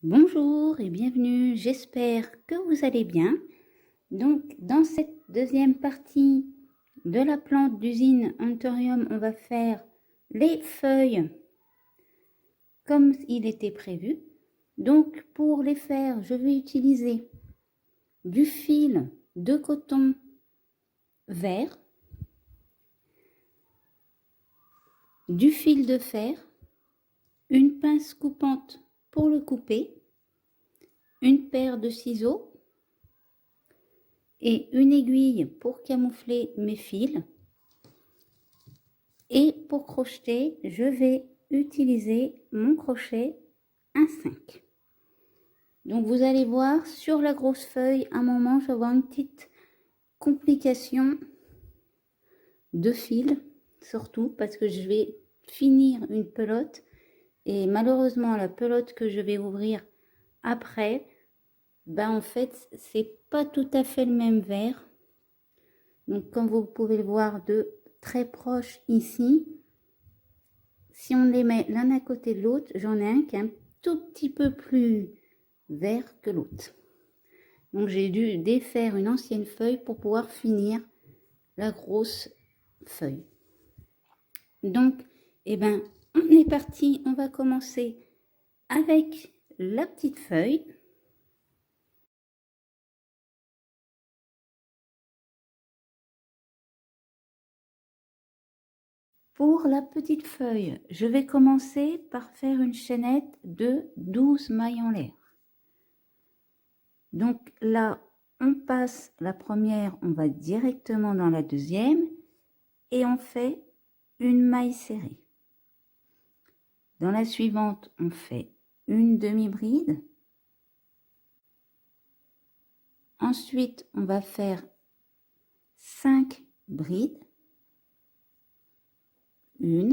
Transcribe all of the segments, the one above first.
Bonjour et bienvenue, j'espère que vous allez bien. Donc dans cette deuxième partie de la plante d'usine Anthurium, on va faire les feuilles comme il était prévu. Donc pour les faire, je vais utiliser du fil de coton vert, du fil de fer, une pince coupante pour le couper, une paire de ciseaux et une aiguille pour camoufler mes fils. Et pour crocheter, je vais utiliser mon crochet 1,5. Donc vous allez voir sur la grosse feuille, à un moment, je vais avoir une petite complication de fil, surtout parce que je vais finir une pelote. Et malheureusement, la pelote que je vais ouvrir après, en fait, c'est pas tout à fait le même vert. Donc comme vous pouvez le voir de très proche ici, si on les met l'un à côté de l'autre, j'en ai un qui est un tout petit peu plus vert que l'autre. Donc j'ai dû défaire une ancienne feuille pour pouvoir finir la grosse feuille. Donc, on est parti. On va commencer avec la petite feuille. Pour la petite feuille, je vais commencer par faire une chaînette de 12 mailles en l'air. Donc là, on passe la première, on va directement dans la deuxième et on fait une maille serrée. Dans la suivante, on fait une demi-bride. Ensuite, on va faire 5 brides. 1,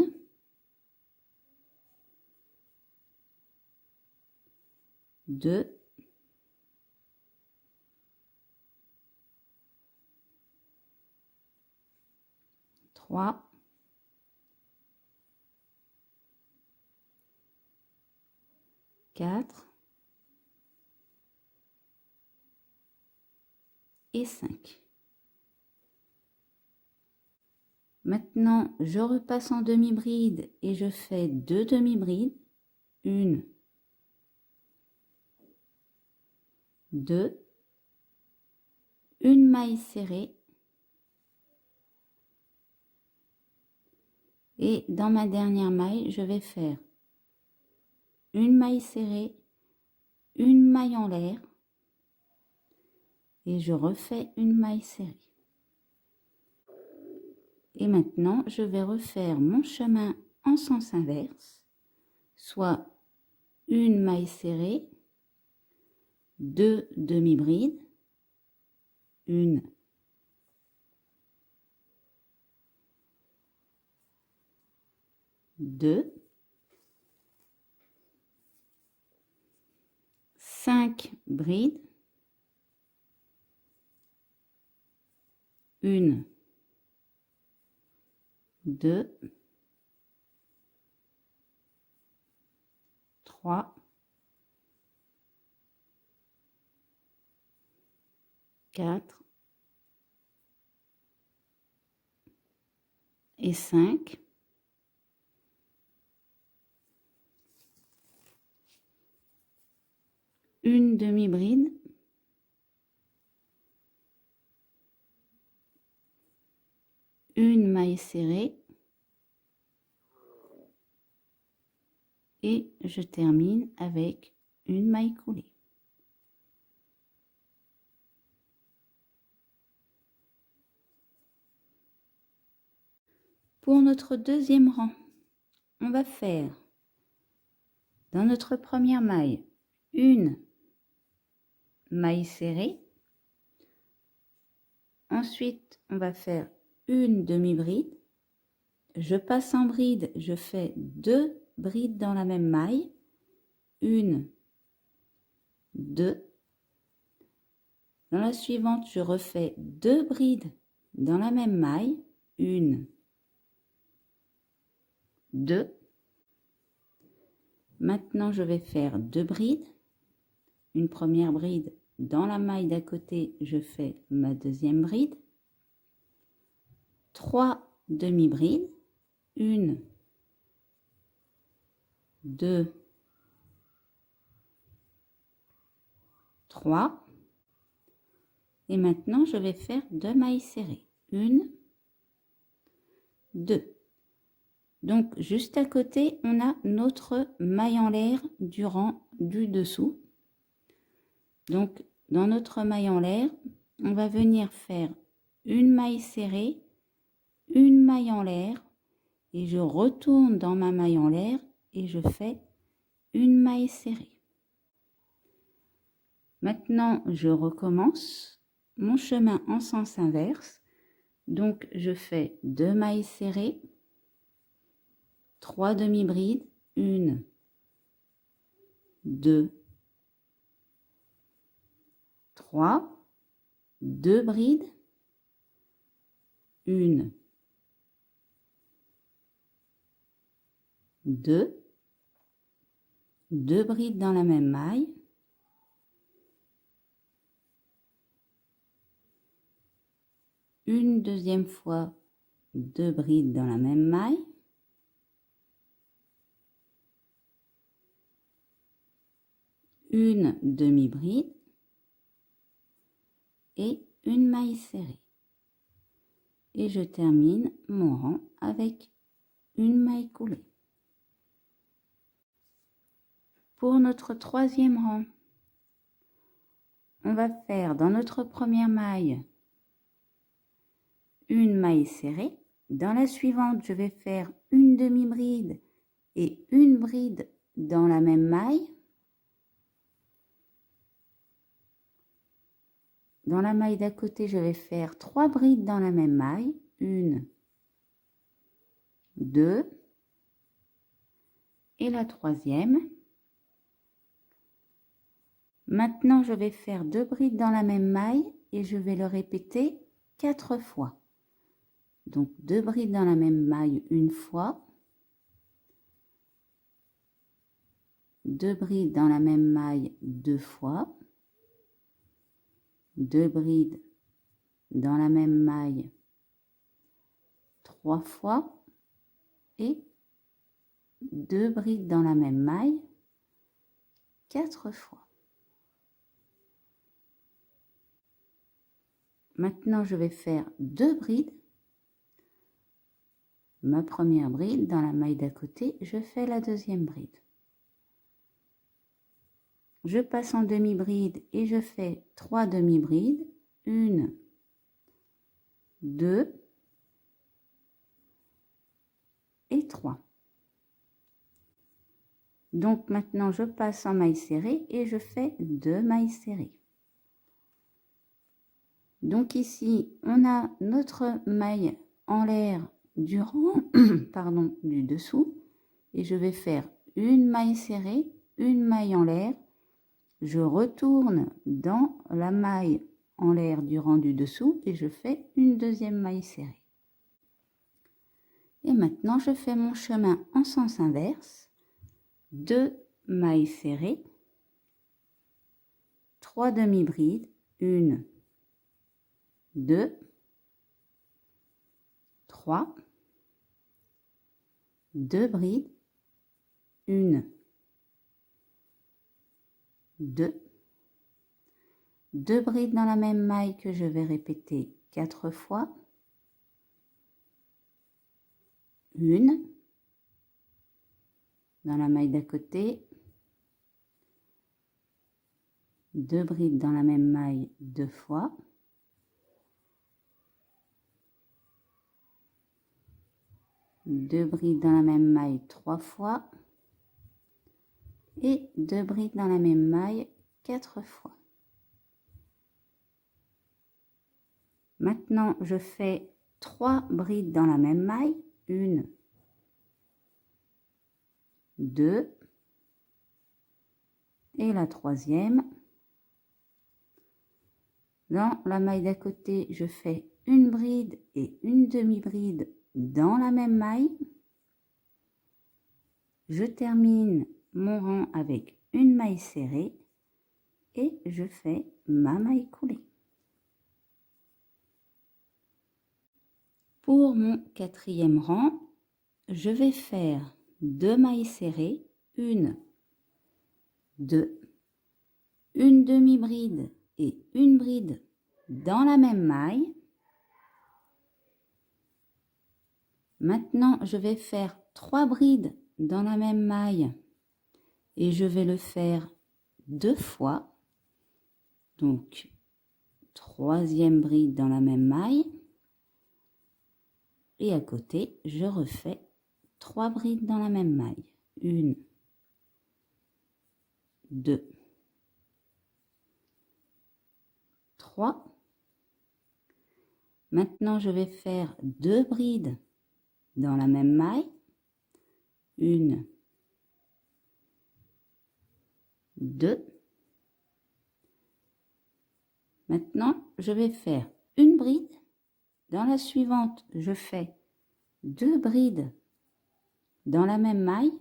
2, 3, 4 et 5. Maintenant, je repasse en demi-bride et je fais 2 demi-brides. 1, 2, une maille serrée. Et dans ma dernière maille, je vais faire une maille serrée, une maille en l'air et je refais une maille serrée. Et maintenant, je vais refaire mon chemin en sens inverse, soit une maille serrée, 2 demi-brides, 1, 2, 5 brides, 1, 2, 3, 4 et 5. Une demi-bride, une maille serrée et je termine avec une maille coulée. Pour notre deuxième rang, on va faire dans notre première maille une maille serrée. Ensuite, on va faire une demi-bride. Je passe en bride, je fais 2 brides dans la même maille. 1, 2. Dans la suivante, je refais 2 brides dans la même maille. 1, 2. Maintenant, je vais faire 2 brides une première bride. Dans la maille d'à côté, je fais ma deuxième bride. 3 demi-brides. 1, 2, 3. Et maintenant, je vais faire 2 mailles serrées. 1, 2. Donc, juste à côté, on a notre maille en l'air du rang du dessous. Donc, dans notre maille en l'air, on va venir faire une maille serrée, une maille en l'air, et je retourne dans ma maille en l'air et je fais une maille serrée. Maintenant, je recommence mon chemin en sens inverse. Donc, je fais 2 mailles serrées, 3 demi-brides, 1, 2, 3, 2 brides, 1, 2, 2 brides dans la même maille, une deuxième fois 2 brides dans la même maille, une demi-bride et une maille serrée. Et je termine mon rang avec une maille coulée. Pour notre troisième rang, on va faire dans notre première maille une maille serrée. Dans la suivante, je vais faire une demi-bride et une bride dans la même maille. Dans la maille d'à côté, je vais faire 3 brides dans la même maille. 1, 2 et la troisième. Maintenant, je vais faire 2 brides dans la même maille et je vais le répéter 4 fois. Donc 2 brides dans la même maille une fois, 2 brides dans la même maille 2 fois, 2 brides dans la même maille 3 fois et 2 brides dans la même maille 4 fois. Maintenant, je vais faire 2 brides. Ma première bride dans la maille d'à côté, je fais la deuxième bride. Je passe en demi-bride et je fais 3 demi-brides. 1, 2 et 3. Donc maintenant, je passe en maille serrée et je fais 2 mailles serrées. Donc ici, on a notre maille en l'air du rang, pardon, du dessous. Et je vais faire une maille serrée, une maille en l'air. Je retourne dans la maille en l'air du rang du dessous et je fais une deuxième maille serrée. Et maintenant, je fais mon chemin en sens inverse. 2 mailles serrées, 3 demi-brides, 1, 2, 3, 2 brides, 1, 2, 2 brides dans la même maille que je vais répéter 4 fois, 1 dans la maille d'à côté, 2 brides dans la même maille 2 fois, 2 brides dans la même maille 3 fois et 2 brides dans la même maille 4 fois. Maintenant, je fais 3 brides dans la même maille, 1, 2 et la troisième. Dans la maille d'à côté, je fais une bride et une demi-bride dans la même maille. Je termine mon rang avec une maille serrée et je fais ma maille coulée. Pour mon quatrième rang, je vais faire 2 mailles serrées, 1, 2, une demi-bride et une bride dans la même maille. Maintenant, je vais faire 3 brides dans la même maille et je vais le faire 2 fois. Donc, 3e bride dans la même maille. Et à côté, je refais 3 brides dans la même maille. 1, 2, 3. Maintenant, je vais faire 2 brides dans la même maille. 1, 2. Maintenant, je vais faire une bride. Dans la suivante, je fais 2 brides dans la même maille.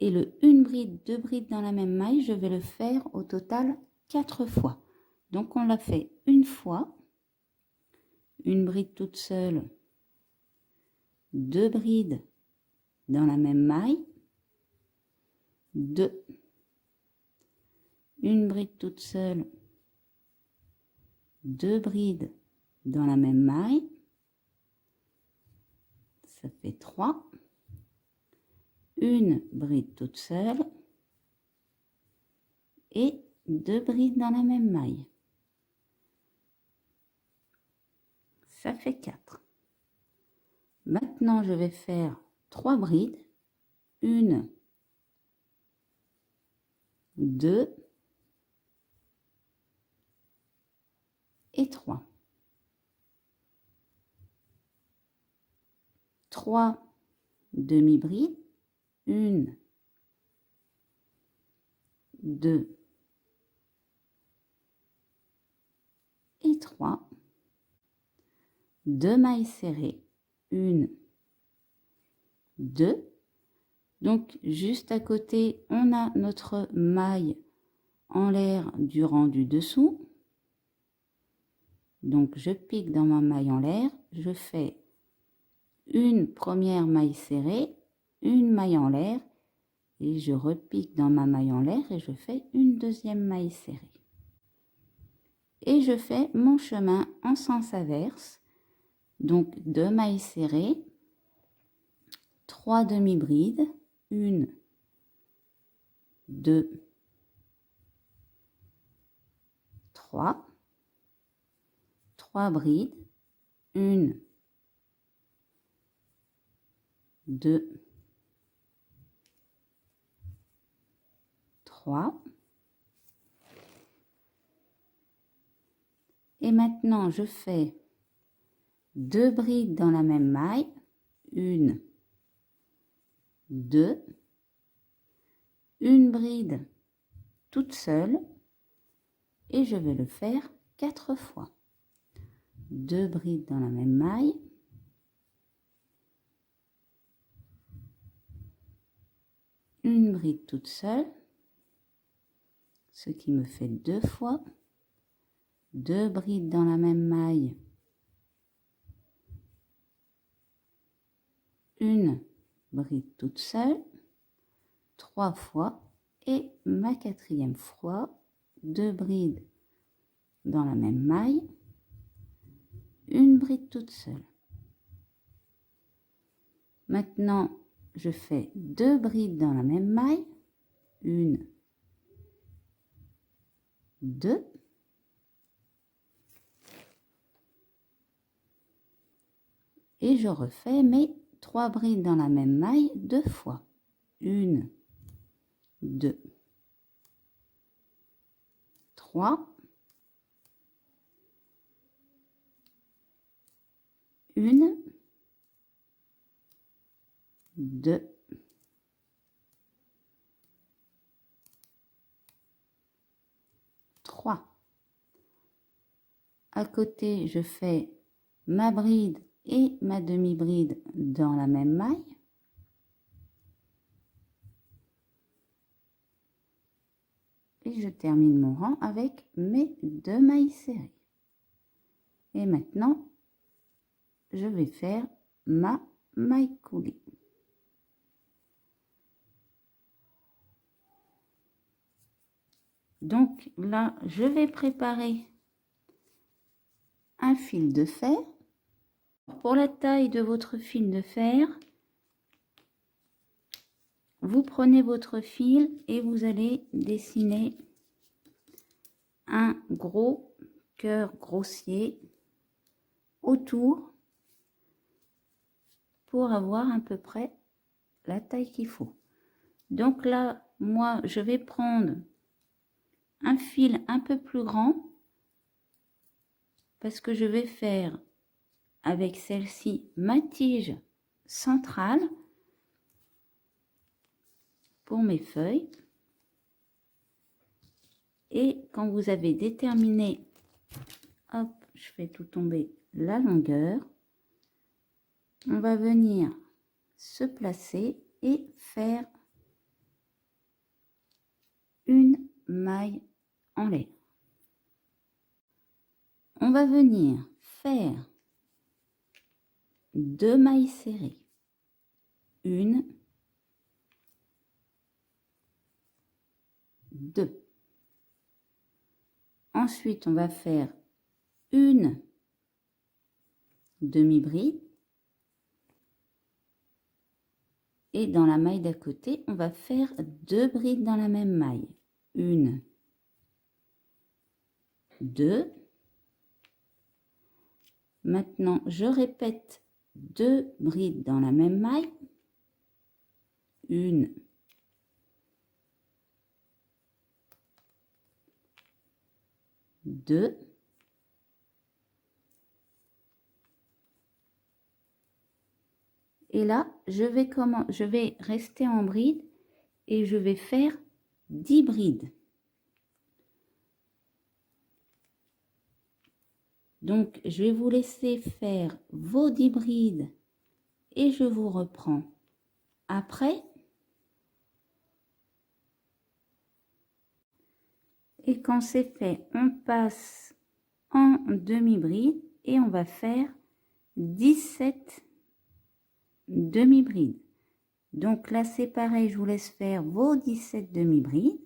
Et le 1 bride, 2 brides dans la même maille, je vais le faire au total 4 fois. Donc, on l'a fait une fois. Une bride toute seule. 2 brides dans la même maille. 2. Une bride toute seule. 2 brides dans la même maille, ça fait 3, une bride toute seule et 2 brides dans la même maille, ça fait 4. Maintenant, je vais faire 3 brides, 1, 2 et 3. 3 demi-brides, 1, 2 et 3. 2 mailles serrées, 1, 2. Donc, juste à côté, on a notre maille en l'air du rang du dessous. Donc, je pique dans ma maille en l'air, je fais une première maille serrée, une maille en l'air, et je repique dans ma maille en l'air et je fais une deuxième maille serrée. Et je fais mon chemin en sens inverse, donc 2 mailles serrées, 3 demi-brides, 1, 2, 3, 3 brides, 1, 2, 3. Et maintenant, je fais 2 brides dans la même maille, 1, 2, une bride toute seule et je vais le faire 4 fois. 2 brides dans la même maille, une bride toute seule, ce qui me fait 2 fois, 2 brides dans la même maille, une bride toute seule, 3 fois, et ma 4e fois, 2 brides dans la même maille, une bride toute seule. Maintenant, je fais 2 brides dans la même maille, 1, 2, et je refais mes 3 brides dans la même maille 2 fois, 1, 2, 3, 1, 2, 3. À côté, je fais ma bride et ma demi-bride dans la même maille. Et je termine mon rang avec mes 2 mailles serrées. Et maintenant, je vais faire ma maille coulée. Donc là, je vais préparer un fil de fer. Pour la taille de votre fil de fer, vous prenez votre fil et vous allez dessiner un gros cœur grossier autour pour avoir à peu près la taille qu'il faut. Donc là, moi, je vais prendre un fil un peu plus grand parce que je vais faire avec celle-ci ma tige centrale pour mes feuilles. Et quand vous avez déterminé, hop, je fais tout tomber la longueur, on va venir se placer et faire une maille en l'air. On va venir faire 2 mailles serrées, 1, 2. Ensuite, on va faire une demi-bride et dans la maille d'à côté, on va faire 2 brides dans la même maille. 1, 2. Maintenant, je répète 2 brides dans la même maille. 1, 2. Et là, je vais rester en bride et je vais faire 10 brides. Donc, je vais vous laisser faire vos 10 brides et je vous reprends après. Et quand c'est fait, on passe en demi-bride et on va faire 17 demi-brides. Donc là, c'est pareil, je vous laisse faire vos 17 demi-brides.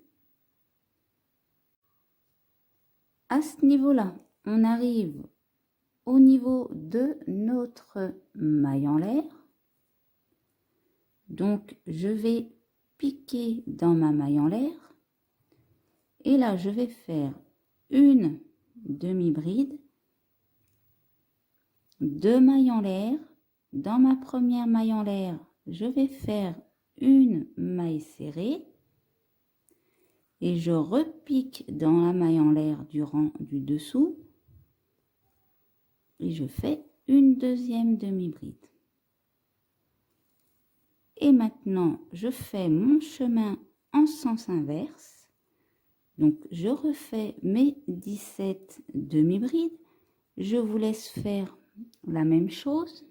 À ce niveau-là, on arrive au niveau de notre maille en l'air. Donc, je vais piquer dans ma maille en l'air. Et là, je vais faire une demi-bride, 2 mailles en l'air. Dans ma première maille en l'air, je vais faire une maille serrée et je repique dans la maille en l'air du rang du dessous et je fais une deuxième demi-bride. Et maintenant, je fais mon chemin en sens inverse. Donc, je refais mes 17 demi-brides. Je vous laisse faire la même chose.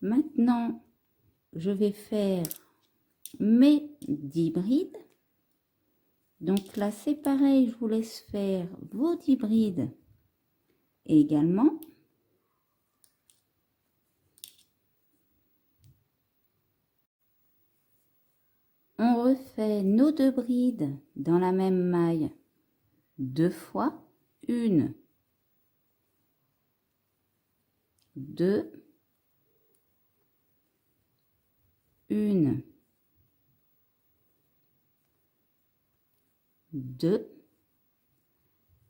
Maintenant, je vais faire mes 10 brides. Donc là, c'est pareil, je vous laisse faire vos 10 brides également. On refait nos 2 brides dans la même maille 2 fois. 1, 2, 1, 2,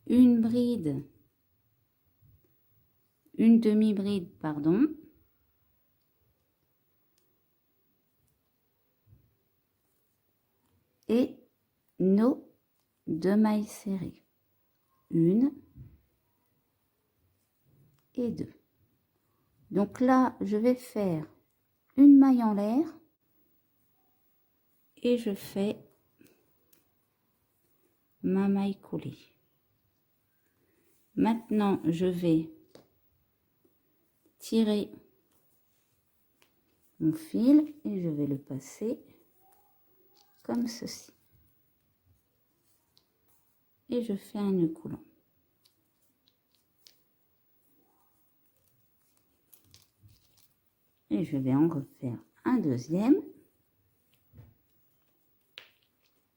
une bride, une demi-bride, pardon, et nos 2 mailles serrées, 1 et 2. Donc là, je vais faire une maille en l'air et je fais ma maille coulée. Maintenant, je vais tirer mon fil et je vais le passer comme ceci. et je fais un nœud coulant. Et je vais en refaire un deuxième.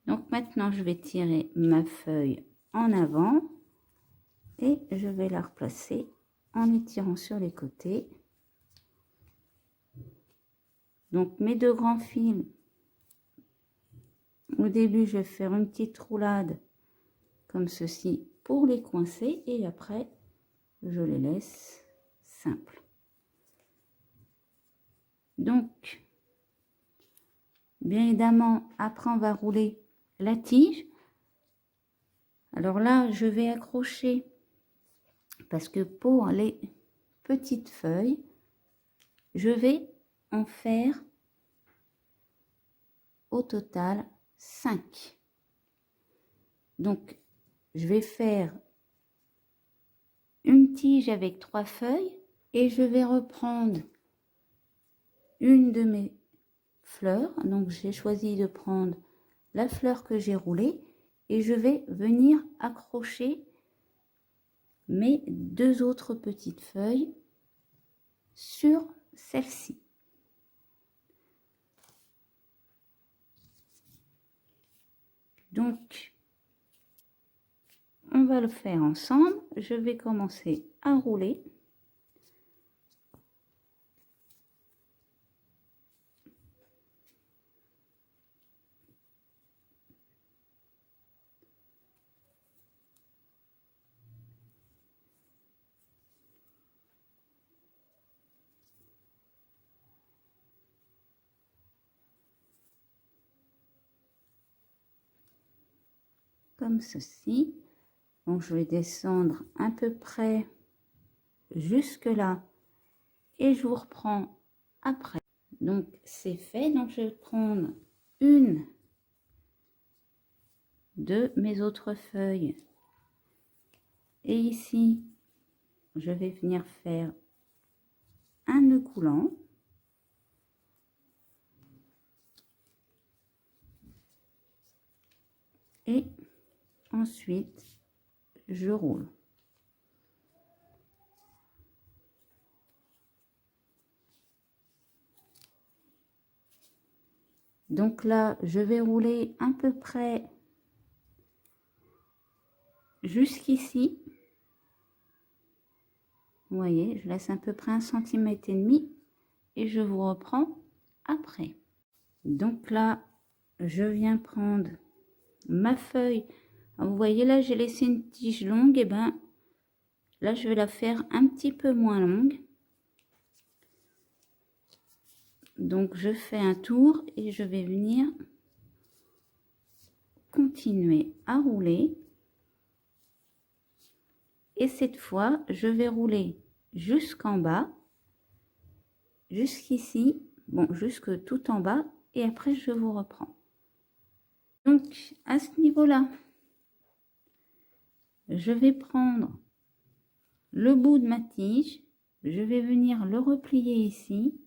Donc maintenant, je vais tirer ma feuille en avant et je vais la replacer en étirant sur les côtés. Donc mes deux grands fils, au début, je vais faire une petite roulade comme ceci pour les coincer et après, je les laisse simples. Donc, bien évidemment, après, on va rouler la tige. Alors là, je vais accrocher parce que pour les petites feuilles, je vais en faire au total 5. Donc, je vais faire une tige avec 3 feuilles et je vais reprendre une de mes fleurs. Donc, j'ai choisi de prendre la fleur que j'ai roulée et je vais venir accrocher mes 2 autres petites feuilles sur celle-ci. Donc, on va le faire ensemble. Je vais commencer à rouler. Comme ceci. Donc, je vais descendre à peu près jusque là et je vous reprends après. Donc, c'est fait. Donc, je vais prendre une de mes autres feuilles et ici, je vais venir faire un nœud coulant. Et ensuite, je roule. Donc là, je vais rouler à peu près jusqu'ici. Vous voyez, je laisse à peu près 1,5 cm et je vous reprends après. Donc là, je viens prendre ma feuille. Alors, vous voyez là, j'ai laissé une tige longue, et ben là, je vais la faire un petit peu moins longue. Donc, je fais un tour et je vais venir continuer à rouler. Et cette fois, je vais rouler jusqu'en bas, jusqu'ici, bon, jusque tout en bas, et après, je vous reprends. Donc, à ce niveau-là, je vais prendre le bout de ma tige, je vais venir le replier ici,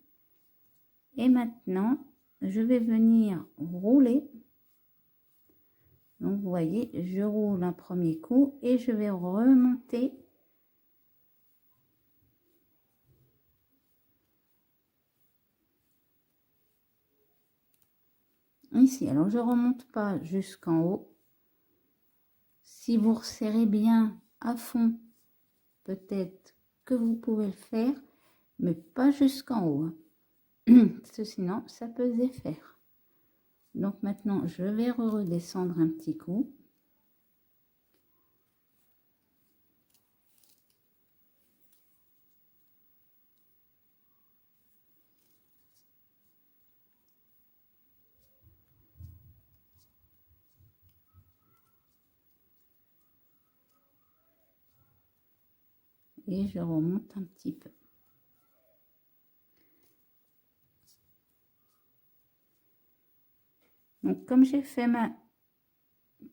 et maintenant, je vais venir rouler. Donc, vous voyez, je roule un premier coup et je vais remonter ici. Alors, je remonte pas jusqu'en haut. Si vous resserrez bien à fond, peut-être que vous pouvez le faire, mais pas jusqu'en haut. Parce que sinon, ça peut se défaire. Donc maintenant, je vais redescendre un petit coup. Et je remonte un petit peu. Donc comme j'ai fait ma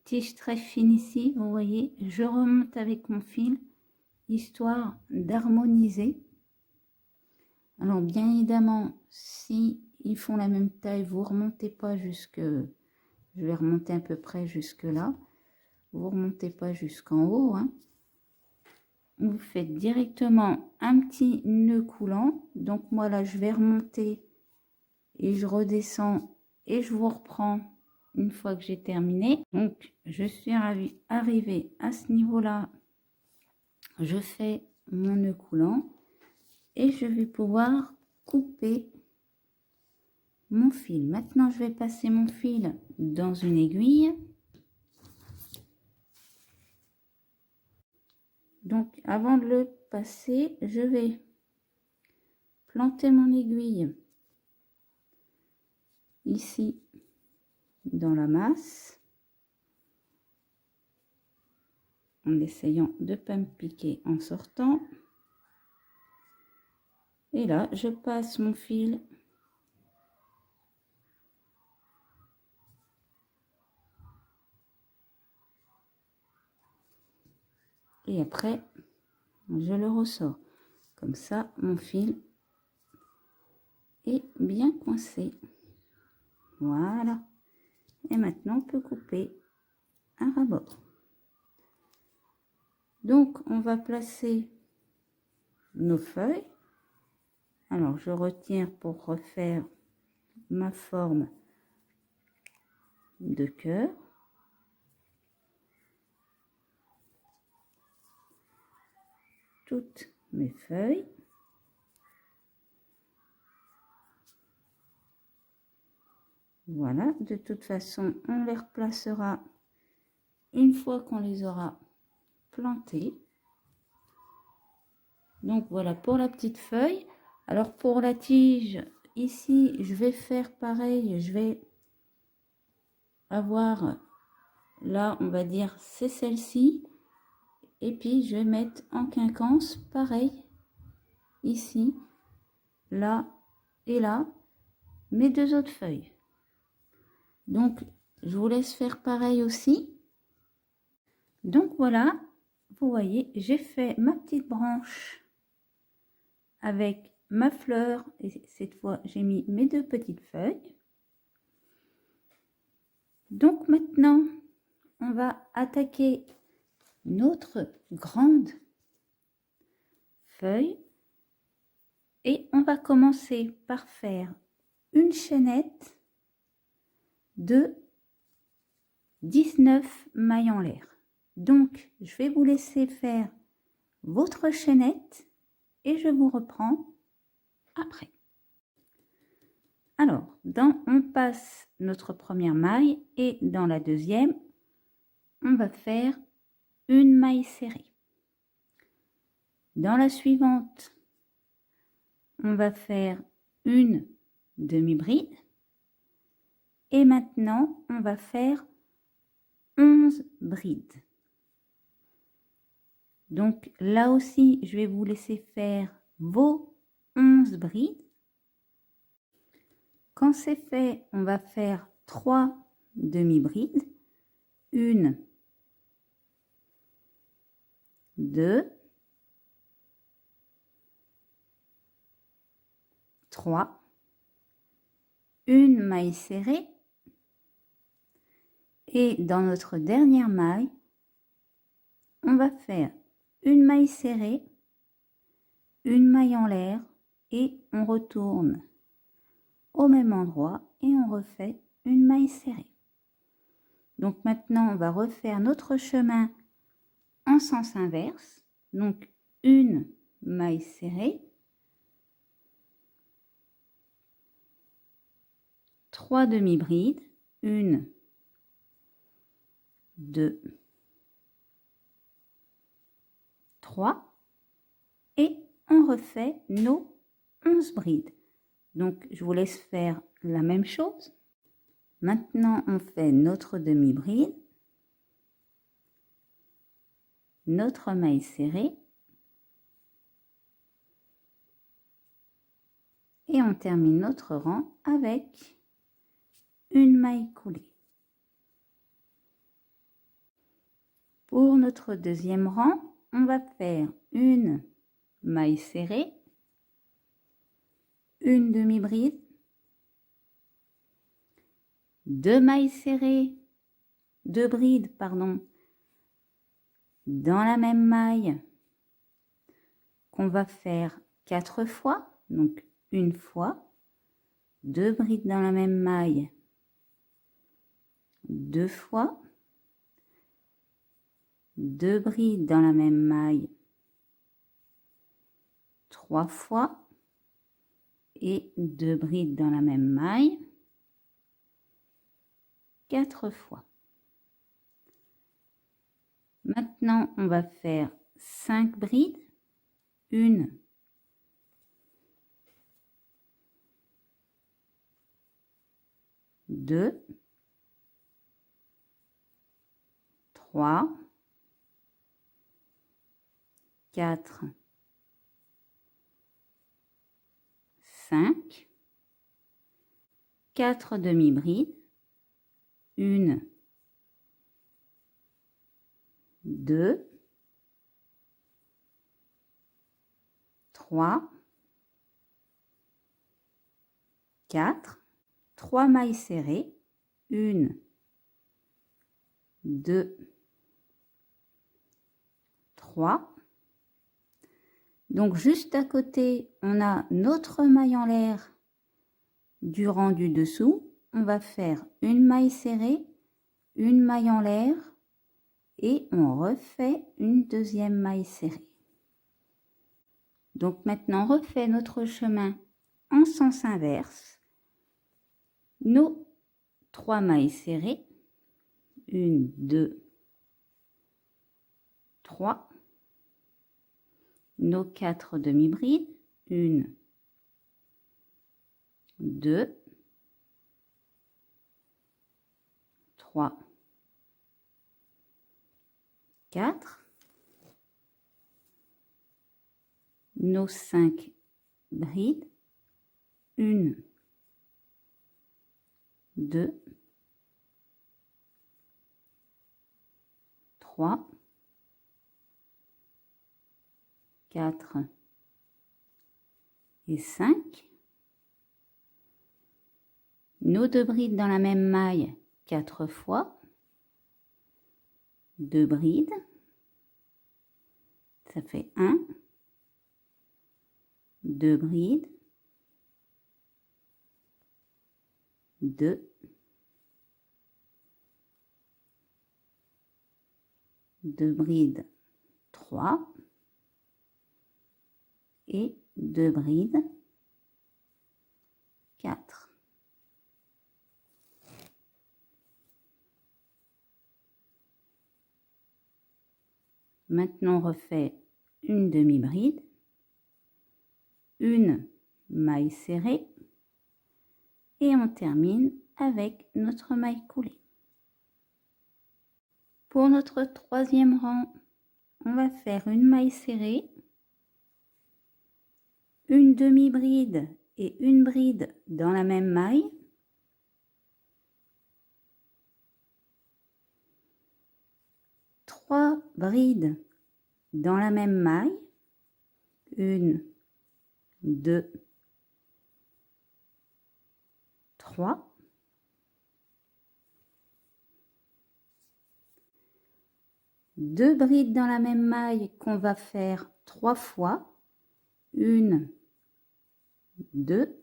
tige très fine ici, vous voyez, je remonte avec mon fil, histoire d'harmoniser. Alors bien évidemment, si ils font la même taille, vous remontez pas jusque, je vais remonter à peu près jusque là. vous remontez pas jusqu'en haut, hein. Vous faites directement un petit nœud coulant. Donc moi là je vais remonter et je redescends et je vous reprends une fois que j'ai terminé. Donc je suis arrivée à ce niveau là, je fais mon nœud coulant et je vais pouvoir couper mon fil. Maintenant je vais passer mon fil dans une aiguille. Donc avant de le passer, je vais planter mon aiguille ici dans la masse en essayant de ne pas me piquer en sortant. Et là, je passe mon fil et après, je le ressors. Comme ça, mon fil est bien coincé. Voilà. Et maintenant, on peut couper un rabord. Donc, on va placer nos feuilles. Alors, je retire pour refaire ma forme de cœur. Toutes mes feuilles. Voilà, de toute façon, on les replacera une fois qu'on les aura plantées. Donc voilà pour la petite feuille. Alors pour la tige, ici, je vais faire pareil. Je vais avoir, là, on va dire, c'est celle-ci. Et puis, je vais mettre en quinconce, pareil, ici, là et là, mes deux autres feuilles. Donc, je vous laisse faire pareil aussi. Donc, voilà, vous voyez, j'ai fait ma petite branche avec ma fleur. Et cette fois, j'ai mis mes deux petites feuilles. Donc, maintenant, on va attaquer notre grande feuille. Et on va commencer par faire une chaînette de 19 mailles en l'air. Donc, je vais vous laisser faire votre chaînette et je vous reprends après. Alors, on passe notre première maille et dans la deuxième, on va faire une maille serrée. Dans la suivante, on va faire une demi-bride. Et maintenant, on va faire 11 brides. Donc là aussi, je vais vous laisser faire vos 11 brides. Quand c'est fait, on va faire 3 demi-brides. 1, 2, 3. Une maille serrée. Et dans notre dernière maille, on va faire une maille serrée, une maille en l'air et on retourne au même endroit et on refait une maille serrée. Donc maintenant, on va refaire notre chemin en sens inverse. Donc une maille serrée, 3 demi-brides, 1, 2, 3 et on refait nos 11 brides. Donc je vous laisse faire la même chose. Maintenant on fait notre demi-bride, notre maille serrée et on termine notre rang avec une maille coulée. Pour notre deuxième rang, on va faire une maille serrée, une demi-bride, 2 mailles serrées, 2 brides, pardon, dans la même maille qu'on va faire 4 fois, donc une fois, 2 brides dans la même maille, 2 fois, 2 brides dans la même maille, 3 fois et 2 brides dans la même maille, 4 fois. Maintenant, on va faire 5 brides, 1, 2, 3, 4, 5, 4 demi-brides, 1, 2, 3, 4, 3 mailles serrées, 1, 2, 3. Donc juste à côté, on a notre maille en l'air du rang du dessous. On va faire une maille serrée, une maille en l'air et on refait une deuxième maille serrée. Donc maintenant, on refait notre chemin en sens inverse. Nos 3 mailles serrées, 1, 2, 3. Nos 4 demi-brides, 1, 2, 3, 4. Nos 5 brides, 1, 2, 3, 4 et 5. Nos 2 brides dans la même maille 4 fois, 2 brides, ça fait 1, 2 brides, 2, 2 brides, 3 et 2 brides, 4. Maintenant, on refait une demi-bride, une maille serrée et on termine avec notre maille coulée. Pour notre troisième rang, on va faire une maille serrée, une demi-bride et une bride dans la même maille, trois brides dans la même maille, 1, 2, 3, deux brides dans la même maille qu'on va faire 3 fois, 1, 2,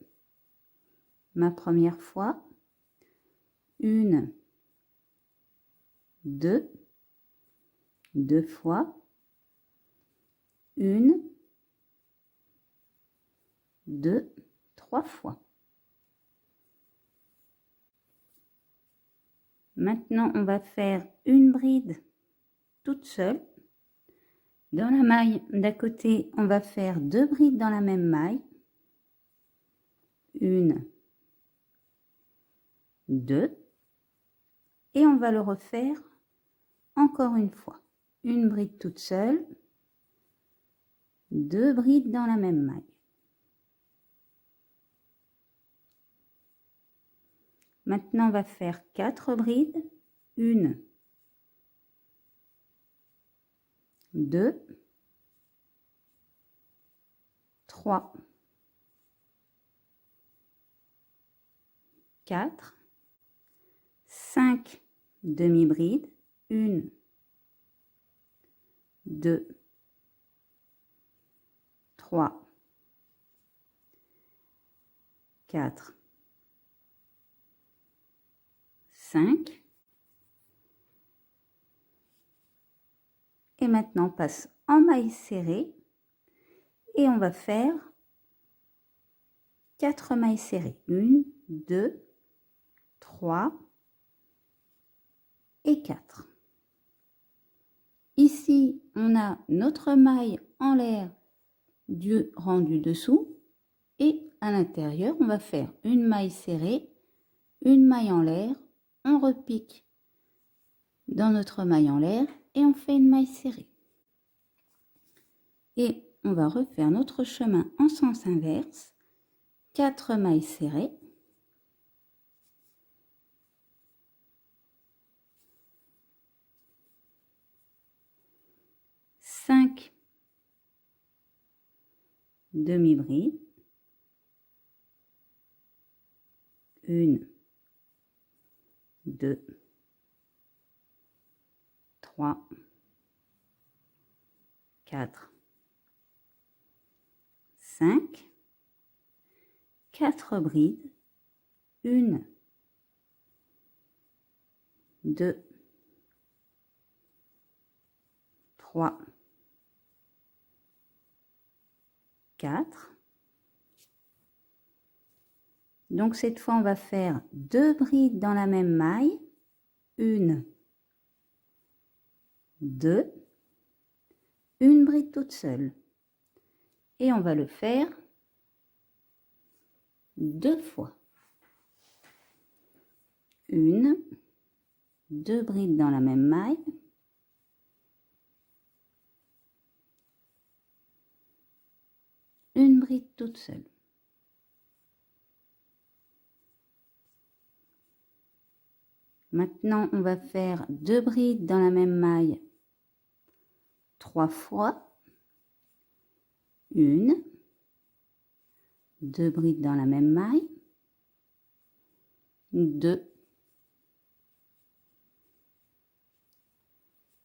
ma première fois, 1, 2, 2 fois, 1, 2, 3 fois. Maintenant, on va faire une bride toute seule. Dans la maille d'à côté, on va faire 2 brides dans la même maille. 1, 2. Et on va le refaire encore une fois. Une bride toute seule, 2 brides dans la même maille. Maintenant, on va faire 4 brides. 1, 2, 3, 4, 5 demi-brides. 1, 2, 3, 4, 5. Et maintenant, on passe en maille serrée et on va faire 4 mailles serrées. 1, 2, 3 et 4. Ici, on a notre maille en l'air du rang du dessous et à l'intérieur, on va faire une maille serrée, une maille en l'air, on repique dans notre maille en l'air et on fait une maille serrée. Et on va refaire notre chemin en sens inverse, 4 mailles serrées, cinq demi-brides, 1, 2, 3, 4, 5, 4 brides, 1, 2, 3, 4. Donc cette fois, on va faire 2 brides dans la même maille, 1, 2, une bride toute seule. Et on va le faire 2 fois. 1, 2 brides dans la même maille, une bride toute seule. Maintenant, on va faire 2 brides dans la même maille 3 fois. 1, 2 brides dans la même maille, 2,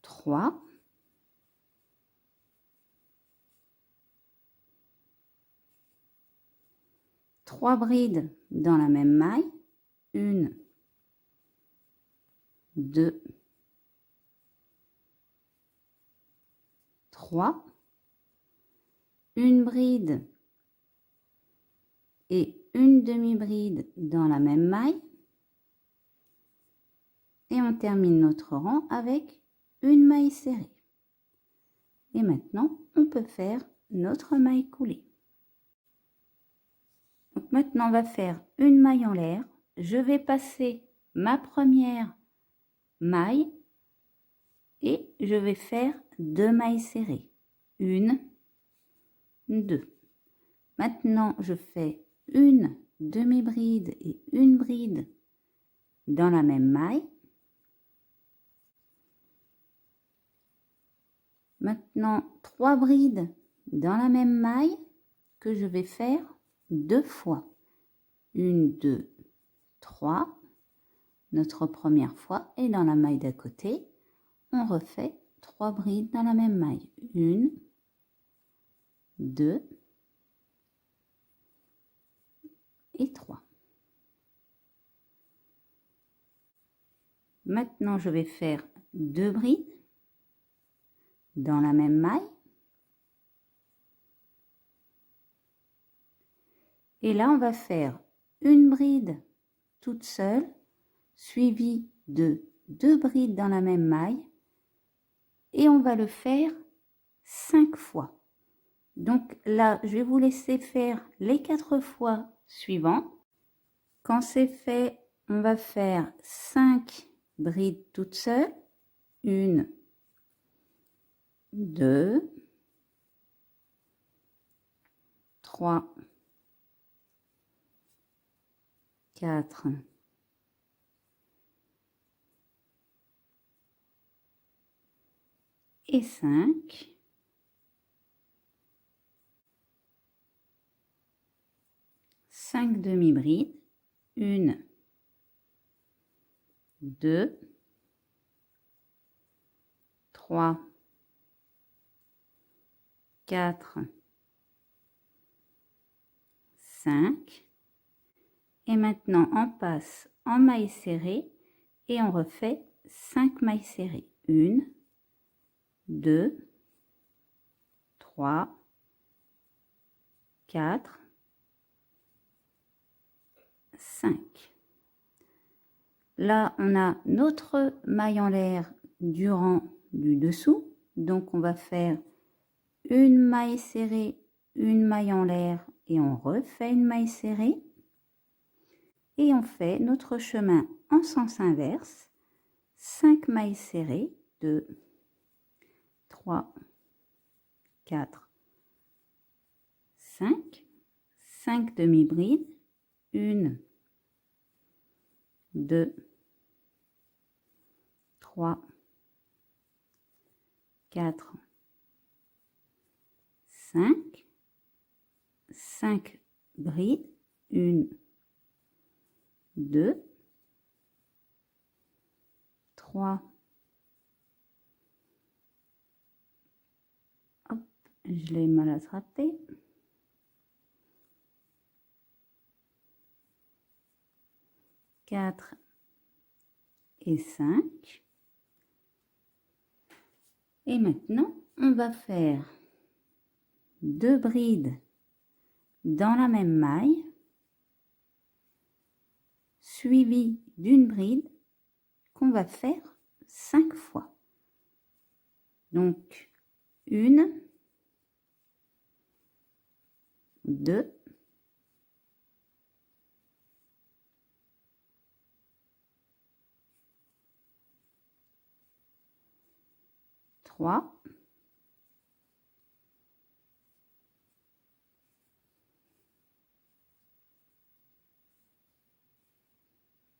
3, 3 brides dans la même maille, 1, 2, 3, une bride et une demi-bride dans la même maille et on termine notre rang avec une maille serrée. Et maintenant, on peut faire notre maille coulée. Donc maintenant, on va faire une maille en l'air. Je vais passer ma première maille et je vais faire 2 mailles serrées. 1, 2. Maintenant, je fais une demi-bride et une bride dans la même maille. Maintenant, 3 brides dans la même maille que je vais faire 2 fois. 1, 2, 3. Notre première fois et dans la maille d'à côté, on refait 3 brides dans la même maille. 1, 2 et 3. Maintenant, je vais faire 2 brides dans la même maille. Et là, on va faire une bride toute seule, suivie de 2 brides dans la même maille. Et on va le faire 5 fois. Donc là, je vais vous laisser faire les 4 fois suivants. Quand c'est fait, on va faire 5 brides toutes seules. 1, 2, 3, 4, et 5. 5 demi-brides. 1, 2, 3, 4, 5. Et maintenant, on passe en mailles serrées et on refait 5 mailles serrées. 1, 2, 3, 4, 5. Là, on a notre maille en l'air du rang du dessous. Donc, on va faire une maille serrée, une maille en l'air et on refait une maille serrée. Et on fait notre chemin en sens inverse. 5 mailles serrées, 2, 3, 4, 5. 5 demi-brides, 1, 2, 3, 4, 5. 5 brides, 1, 2, 3, hop, je l'ai mal attrapé, 4 et 5. Et maintenant, on va faire 2 brides dans la même maille, suivie d'une bride qu'on va faire 5 fois. Donc, 1, 2, 3,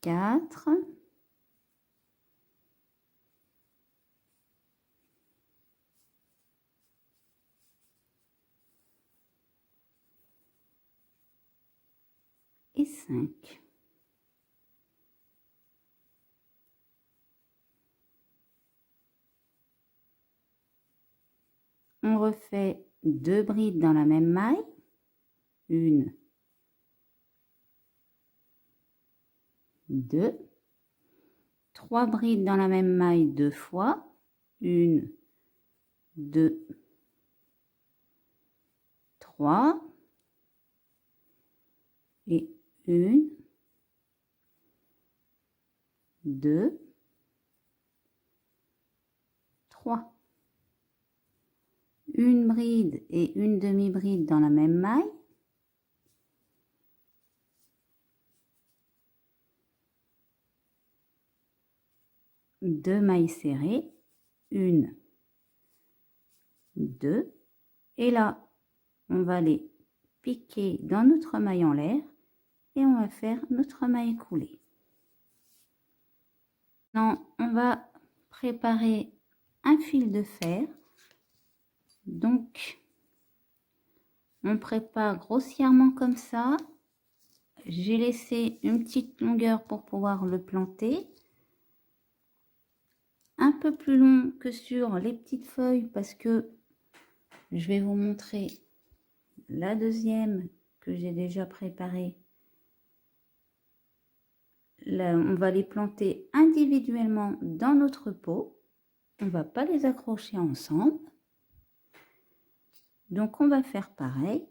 4, et 5. On refait 2 brides dans la même maille, 1, 2, 3 brides dans la même maille 2 fois, 1, 2, 3 et 1, 2, 3. Une bride et une demi-bride dans la même maille. Deux mailles serrées, 1, 2, et là, on va les piquer dans notre maille en l'air et on va faire notre maille coulée. Maintenant, on va préparer un fil de fer. Donc, on prépare grossièrement comme ça. J'ai laissé une petite longueur pour pouvoir le planter. Un peu plus long que sur les petites feuilles parce que je vais vous montrer la deuxième que j'ai déjà préparée. Là, on va les planter individuellement dans notre pot. On ne va pas les accrocher ensemble. Donc, on va faire pareil.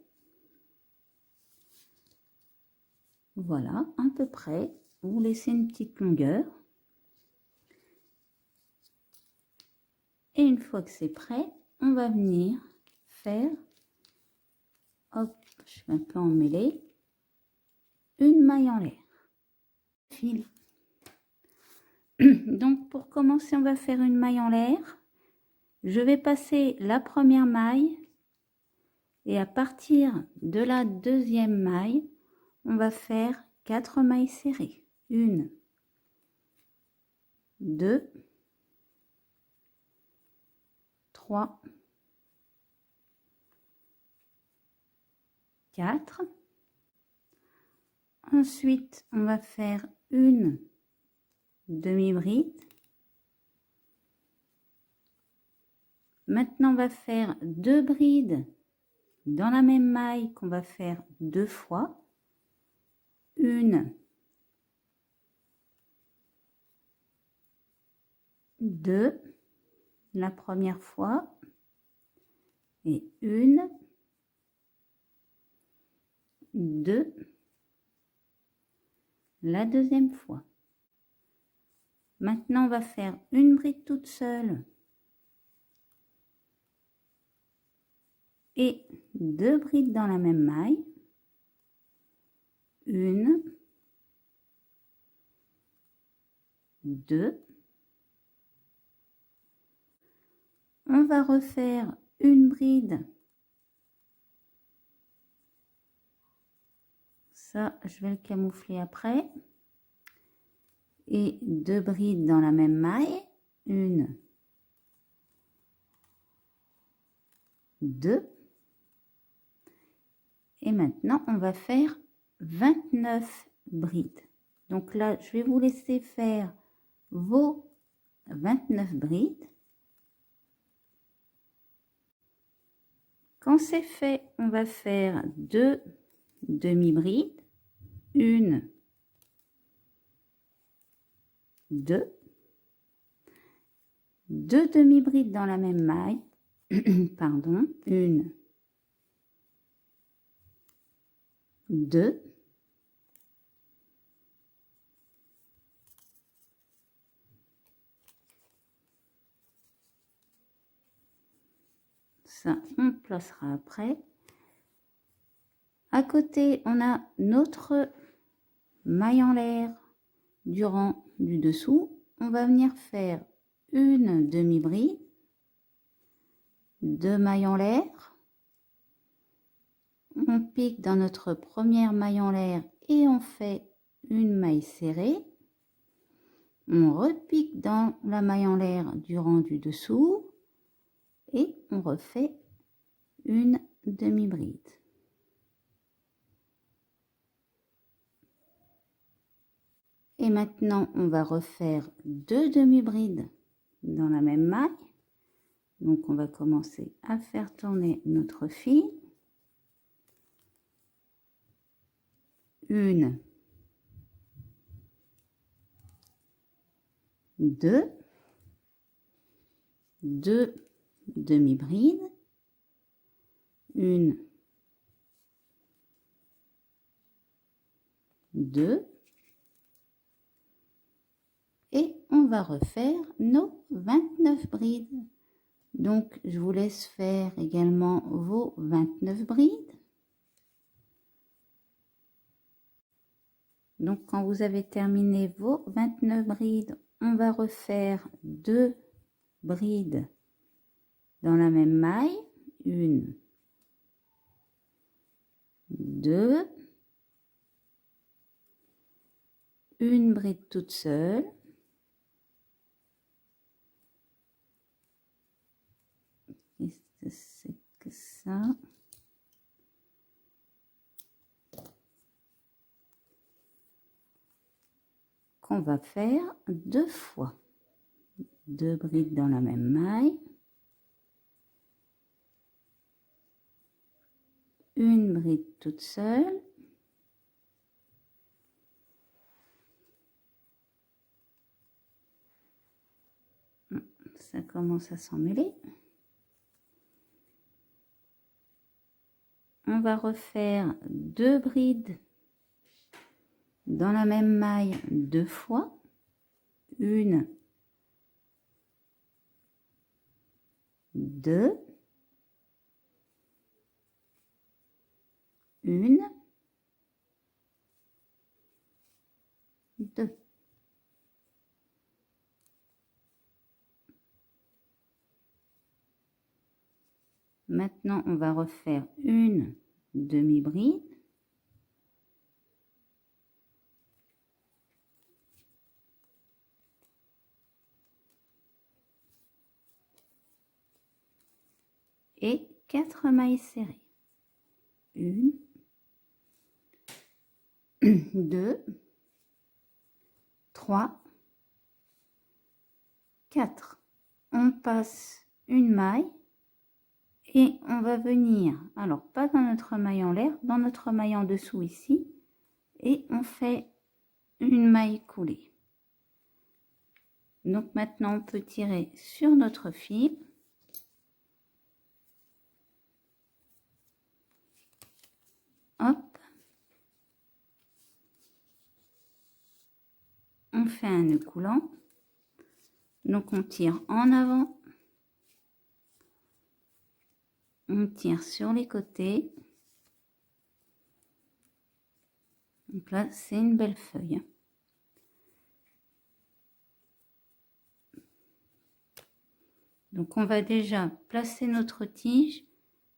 Voilà, à peu près. Vous laissez une petite longueur. Et une fois que c'est prêt, on va venir faire, hop, je vais un peu emmêler, une maille en l'air. Fil. Donc, pour commencer, on va faire une maille en l'air. Je vais passer la première maille et à partir de la deuxième maille, on va faire 4 mailles serrées. 1, 2, 3, 4. Ensuite, on va faire une demi-bride. Maintenant, on va faire 2 brides dans la même maille qu'on va faire 2 fois. Une, 2, la première fois, et 1, 2, la deuxième fois. Maintenant, on va faire une bride toute seule et 2 brides dans la même maille. Une, 2. On va refaire une bride. Ça, je vais le camoufler après. Et 2 brides dans la même maille. Une, 2. Et maintenant, on va faire 29 brides. Donc là, je vais vous laisser faire vos 29 brides. Quand c'est fait, on va faire 2 demi-brides. Une, 2. 2 demi-brides dans la même maille. Pardon. Une, 2. Ça, on placera après. À côté, on a notre maille en l'air du rang du dessous. On va venir faire une demi-bride, 2 mailles en l'air. On pique dans notre première maille en l'air et on fait une maille serrée. On repique dans la maille en l'air du rang du dessous et on refait une demi-bride. Et maintenant, on va refaire 2 demi-brides dans la même maille. Donc, on va commencer à faire tourner notre fil. Une, 2, 2 demi-brides. Une, 2. Et on va refaire nos 29 brides. Donc, je vous laisse faire également vos 29 brides. Donc, quand vous avez terminé vos 29 brides, on va refaire 2 brides dans la même maille. Une, 2. Une bride toute seule. C'est que ça. Qu'on va faire 2 fois. 2 brides dans la même maille. Une bride toute seule. Ça commence à s'emmêler. On va refaire 2 brides dans la même maille 2 fois. Une, 2. Une, 2. Maintenant, on va refaire une demi-bride. Et 4 mailles serrées. 1, 2, 3, 4. On passe une maille Et on va venir, alors pas dans notre maille en l'air, dans notre maille en dessous ici, et on fait une maille coulée. Donc maintenant on peut tirer sur notre fil. Hop. On fait un nœud coulant. Donc on tire en avant. On tire sur les côtés. Donc là, c'est une belle feuille. Donc on va déjà placer notre tige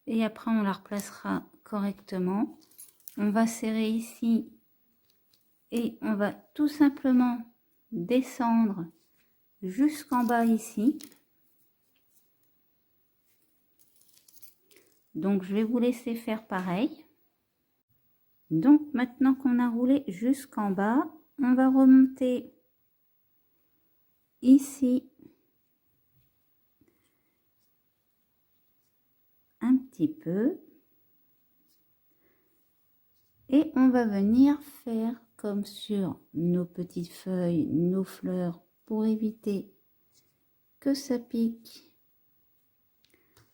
et après on la replacera correctement. On va serrer ici et on va tout simplement descendre jusqu'en bas ici. Donc je vais vous laisser faire pareil. Donc maintenant qu'on a roulé jusqu'en bas, on va remonter ici un petit peu et on va venir faire comme sur nos petites feuilles, nos fleurs, pour éviter que ça pique.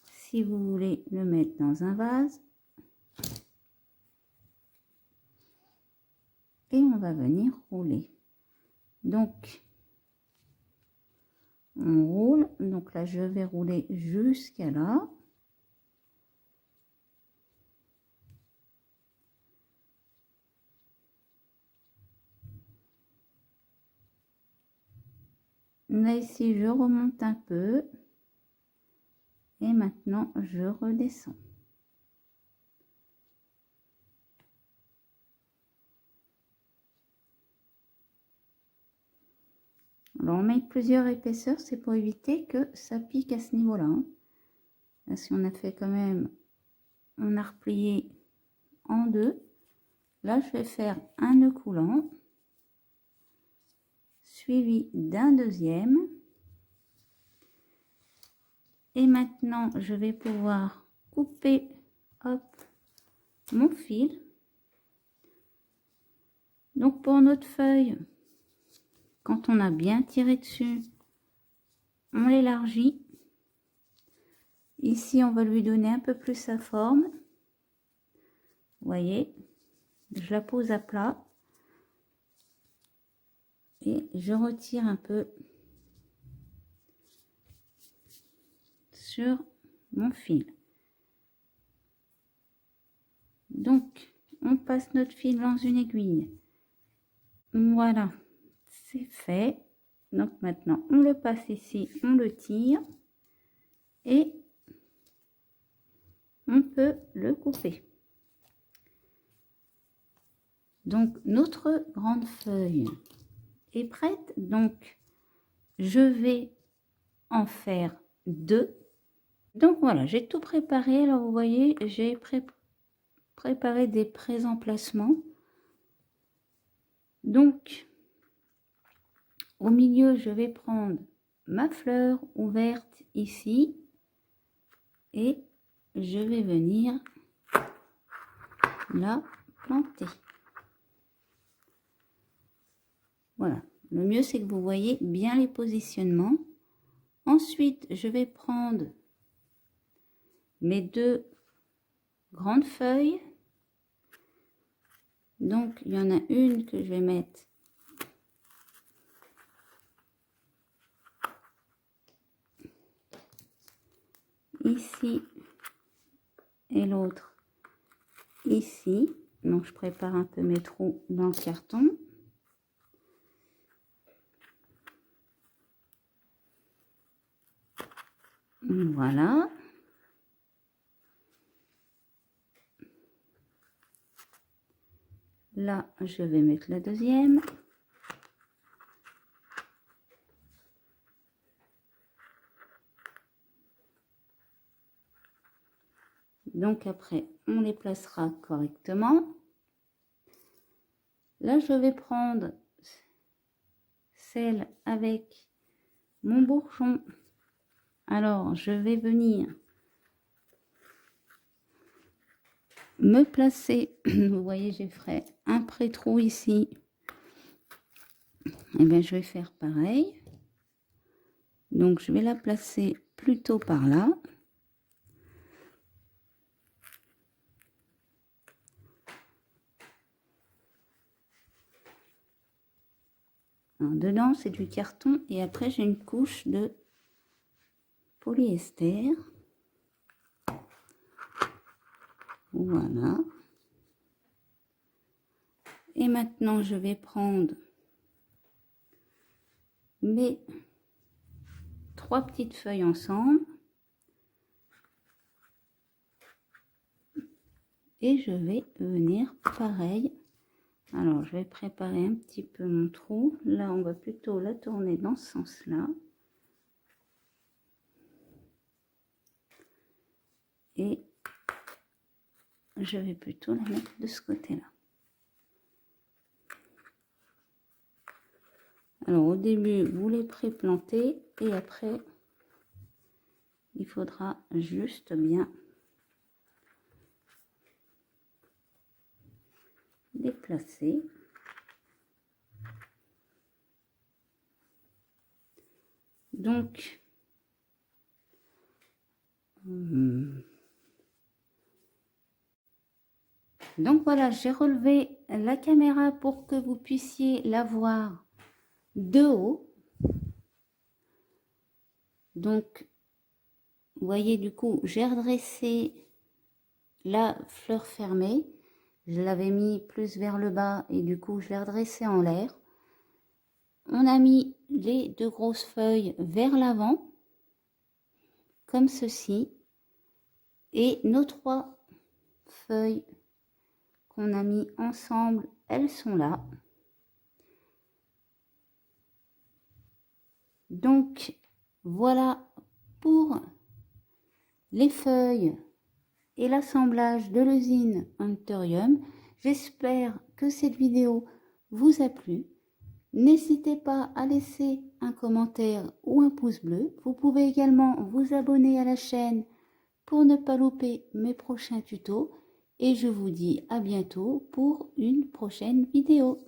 Si vous voulez le mettre dans un vase, et on va venir rouler. Donc on roule, donc là je vais rouler jusqu'à là. Là ici je remonte un peu et maintenant je redescends. Alors on met plusieurs épaisseurs, c'est pour éviter que ça pique à ce niveau-là. Hein. Là, si on a fait quand même, on a replié en deux. Là je vais faire un nœud coulant suivi d'un deuxième. Et maintenant je vais pouvoir couper, hop, mon fil. Donc pour notre feuille, quand on a bien tiré dessus, on l'élargit. Ici, on va lui donner un peu plus sa forme. Vous voyez, je la pose à plat. Et je retire un peu sur mon fil. Donc, on passe notre fil dans une aiguille. Voilà, c'est fait. Donc maintenant, on le passe ici, on le tire. Et on peut le couper. Donc notre grande feuille est prête. Donc je vais en faire deux. Donc voilà, j'ai tout préparé. Alors vous voyez, j'ai préparé des pré-emplacements. Donc au milieu, je vais prendre ma fleur ouverte ici et je vais venir la planter. Voilà, le mieux c'est que vous voyez bien les positionnements. Ensuite, je vais prendre mes deux grandes feuilles. Donc, il y en a une que je vais mettre ici et l'autre ici. Donc, je prépare un peu mes trous dans le carton. Voilà. Là, je vais mettre la deuxième. Donc après, on les placera correctement. Là, je vais prendre celle avec mon bourgeon. Alors, je vais venir me placer, vous voyez, j'ai fait un pré-trou ici. Et bien, je vais faire pareil. Donc, je vais la placer plutôt par là. Alors, dedans, c'est du carton et après, j'ai une couche de polyester. Voilà. Et maintenant, je vais prendre mes 3 petites feuilles ensemble. Et je vais venir pareil. Alors, je vais préparer un petit peu mon trou. Là, on va plutôt la tourner dans ce sens-là. Et je vais plutôt la mettre de ce côté-là. Alors, au début, vous les pré-plantez et après, il faudra juste bien les placer. Donc, voilà, j'ai relevé la caméra pour que vous puissiez la voir de haut. Donc, vous voyez, du coup, j'ai redressé la fleur fermée. Je l'avais mis plus vers le bas et du coup, je l'ai redressé en l'air. On a mis les 2 grosses feuilles vers l'avant, comme ceci. Et nos 3 feuilles qu'on a mis ensemble, elles sont là. Donc, voilà pour les feuilles et l'assemblage de l'usine Hunterium. J'espère que cette vidéo vous a plu. N'hésitez pas à laisser un commentaire ou un pouce bleu. Vous pouvez également vous abonner à la chaîne pour ne pas louper mes prochains tutos. Et je vous dis à bientôt pour une prochaine vidéo.